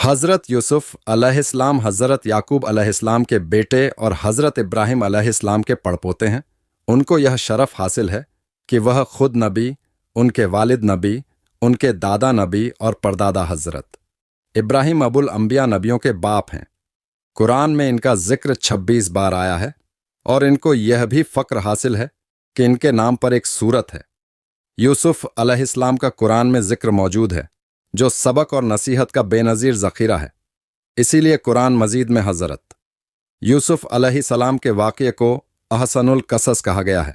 حضرت یوسف علیہ السلام حضرت یعقوب علیہ السلام کے بیٹے اور حضرت ابراہیم علیہ السلام کے پڑپوتے ہیں۔ ان کو یہ شرف حاصل ہے کہ وہ خود نبی، ان کے والد نبی، ان کے دادا نبی اور پردادا حضرت ابراہیم ابو الانبیاء نبیوں کے باپ ہیں۔ قرآن میں ان کا ذکر 26 بار آیا ہے، اور ان کو یہ بھی فخر حاصل ہے کہ ان کے نام پر ایک سورت ہے۔ یوسف علیہ السلام کا قرآن میں ذکر موجود ہے، جو سبق اور نصیحت کا بے نظیر ذخیرہ ہے۔ اسی لیے قرآن مزید میں حضرت یوسف علیہ السلام کے واقعے کو احسن القصص کہا گیا ہے۔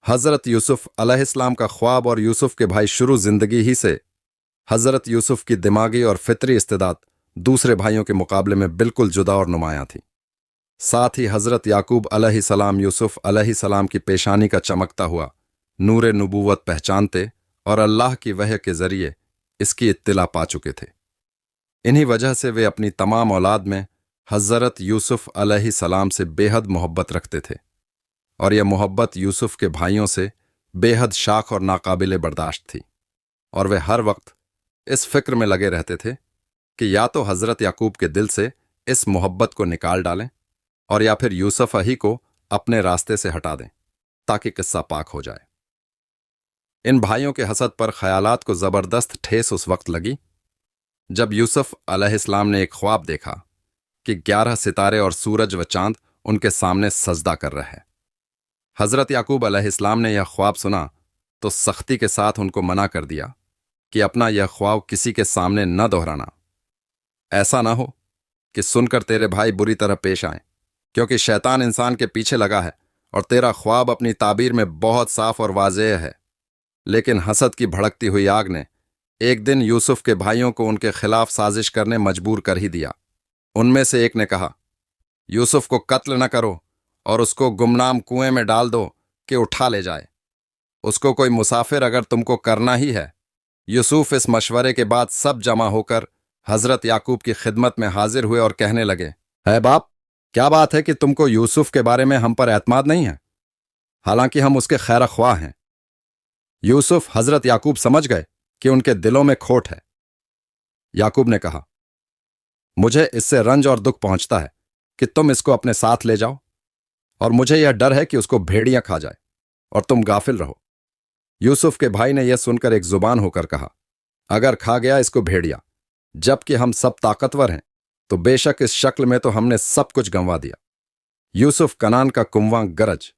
حضرت یوسف علیہ السلام کا خواب اور یوسف کے بھائی شروع زندگی ہی سے حضرت یوسف کی دماغی اور فطری استعداد دوسرے بھائیوں کے مقابلے میں بالکل جدا اور نمایاں تھی۔ ساتھ ہی حضرت یعقوب علیہ السلام یوسف علیہ السلام کی پیشانی کا چمکتا ہوا نور نبوت پہچانتے اور اللہ کی وحی کے ذریعے اس کی اطلاع پا چکے تھے۔ انہی وجہ سے وہ اپنی تمام اولاد میں حضرت یوسف علیہ السلام سے بے حد محبت رکھتے تھے، اور یہ محبت یوسف کے بھائیوں سے بے حد شاخ اور ناقابل برداشت تھی، اور وہ ہر وقت اس فکر میں لگے رہتے تھے کہ یا تو حضرت یعقوب کے دل سے اس محبت کو نکال ڈالیں، اور یا پھر یوسف ہی کو اپنے راستے سے ہٹا دیں تاکہ قصہ پاک ہو جائے۔ ان بھائیوں کے حسد پر خیالات کو زبردست ٹھیس اس وقت لگی جب یوسف علیہ السلام نے ایک خواب دیکھا کہ 11 ستارے اور سورج و چاند ان کے سامنے سجدہ کر رہے ہیں۔ حضرت یعقوب علیہ السلام نے یہ خواب سنا تو سختی کے ساتھ ان کو منع کر دیا کہ اپنا یہ خواب کسی کے سامنے نہ دہرانا۔ ایسا نہ ہو کہ سن کر تیرے بھائی بری طرح پیش آئیں، کیونکہ شیطان انسان کے پیچھے لگا ہے اور تیرا خواب اپنی تعبیر میں بہت صاف اور واضح ہے۔ لیکن حسد کی بھڑکتی ہوئی آگ نے ایک دن یوسف کے بھائیوں کو ان کے خلاف سازش کرنے مجبور کر ہی دیا۔ ان میں سے ایک نے کہا، یوسف کو قتل نہ کرو اور اس کو گمنام کنویں میں ڈال دو کہ اٹھا لے جائے۔ اس کو کوئی مسافر اگر تم کو کرنا ہی ہے۔ یوسف اس مشورے کے بعد سب جمع ہو کر حضرت یعقوب کی خدمت میں حاضر ہوئے اور کہنے لگے، اے باپ، کیا بات ہے کہ تم کو یوسف کے بارے میں ہم پر اعتماد نہیں ہے، حالانکہ ہم اس کے خیر خواہ ہیں۔ یوسف حضرت یعقوب سمجھ گئے کہ ان کے دلوں میں کھوٹ ہے۔ یعقوب نے کہا، مجھے اس سے رنج اور دکھ پہنچتا ہے کہ تم اس کو اپنے ساتھ لے جاؤ، اور مجھے یہ ڈر ہے کہ اس کو بھیڑیاں کھا جائے اور تم غافل رہو۔ یوسف کے بھائی نے یہ سن کر ایک زبان ہو کر کہا، اگر کھا گیا اس کو بھیڑیا، جبکہ ہم سب طاقتور ہیں، تو بے شک اس شکل میں تو ہم نے سب کچھ گنوا دیا۔ یوسف کنان کا کنواں گرج۔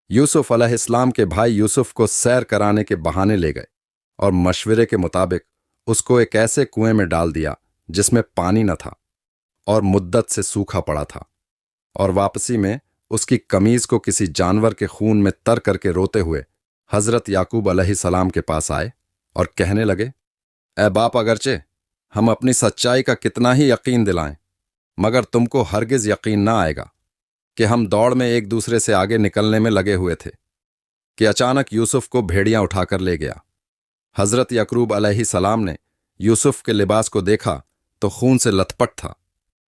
یوسف علیہ السلام کے بھائی یوسف کو سیر کرانے کے بہانے لے گئے اور مشورے کے مطابق اس کو ایک ایسے کنویں میں ڈال دیا جس میں پانی نہ تھا اور مدت سے سوکھا پڑا تھا، اور واپسی میں اس کی قمیض کو کسی جانور کے خون میں تر کر کے روتے ہوئے حضرت یعقوب علیہ السلام کے پاس آئے اور کہنے لگے، اے باپ، اگرچہ ہم اپنی سچائی کا کتنا ہی یقین دلائیں، مگر تم کو ہرگز یقین نہ آئے گا کہ ہم دوڑ میں ایک دوسرے سے آگے نکلنے میں لگے ہوئے تھے کہ اچانک یوسف کو بھیڑیاں اٹھا کر لے گیا۔ حضرت یعقوب علیہ السلام نے یوسف کے لباس کو دیکھا تو خون سے لت پت تھا،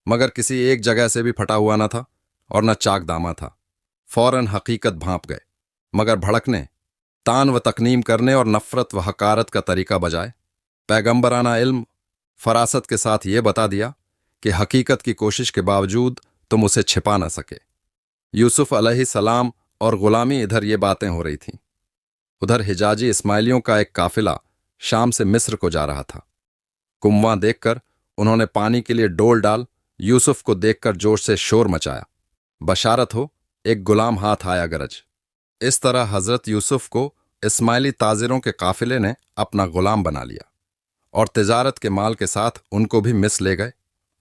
مگر کسی ایک جگہ سے بھی پھٹا ہوا نہ تھا اور نہ چاک دامہ تھا۔ فوراً حقیقت بھانپ گئے، مگر بھڑکنے، تان و تقنیم کرنے اور نفرت و حقارت کا طریقہ بجائے پیغمبرانہ علم فراست کے ساتھ یہ بتا دیا کہ حقیقت کی کوشش کے باوجود تم اسے چھپا نہ سکے۔ یوسف علیہ السلام اور غلامی ادھر یہ باتیں ہو رہی تھیں، ادھر حجاجی اسماعیلیوں کا ایک قافلہ شام سے مصر کو جا رہا تھا۔ کنواں دیکھ کر انہوں نے پانی کے لیے ڈول ڈال یوسف کو دیکھ کر جوش سے شور مچایا، بشارت ہو ایک غلام ہاتھ آیا گرج۔ اس طرح حضرت یوسف کو اسماعیلی تاجروں کے قافلے نے اپنا غلام بنا لیا، اور تجارت کے مال کے ساتھ ان کو بھی مصر لے گئے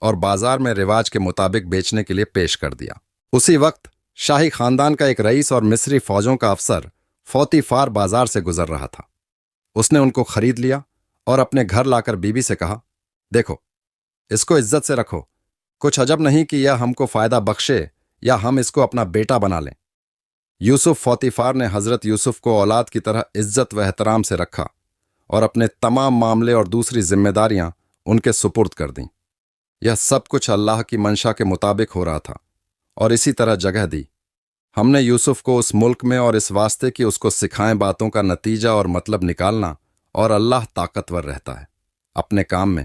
اور بازار میں رواج کے مطابق بیچنے کے لیے پیش کر دیا۔ اسی وقت شاہی خاندان کا ایک رئیس اور مصری فوجوں کا افسر فوتی فار بازار سے گزر رہا تھا۔ اس نے ان کو خرید لیا اور اپنے گھر لا کر بیوی سے کہا، دیکھو، اس کو عزت سے رکھو، کچھ عجب نہیں کہ یہ ہم کو فائدہ بخشے یا ہم اس کو اپنا بیٹا بنا لیں۔ یوسف فوتی فار نے حضرت یوسف کو اولاد کی طرح عزت و احترام سے رکھا اور اپنے تمام معاملے اور دوسری ذمہ داریاں ان کے سپرد کر دیں۔ یہ سب کچھ اللہ کی منشا کے مطابق ہو رہا تھا، اور اسی طرح جگہ دی۔ ہم نے یوسف کو اس ملک میں اور اس واسطے کہ اس کو سکھائیں باتوں کا نتیجہ اور مطلب نکالنا، اور اللہ طاقتور رہتا ہے اپنے کام میں،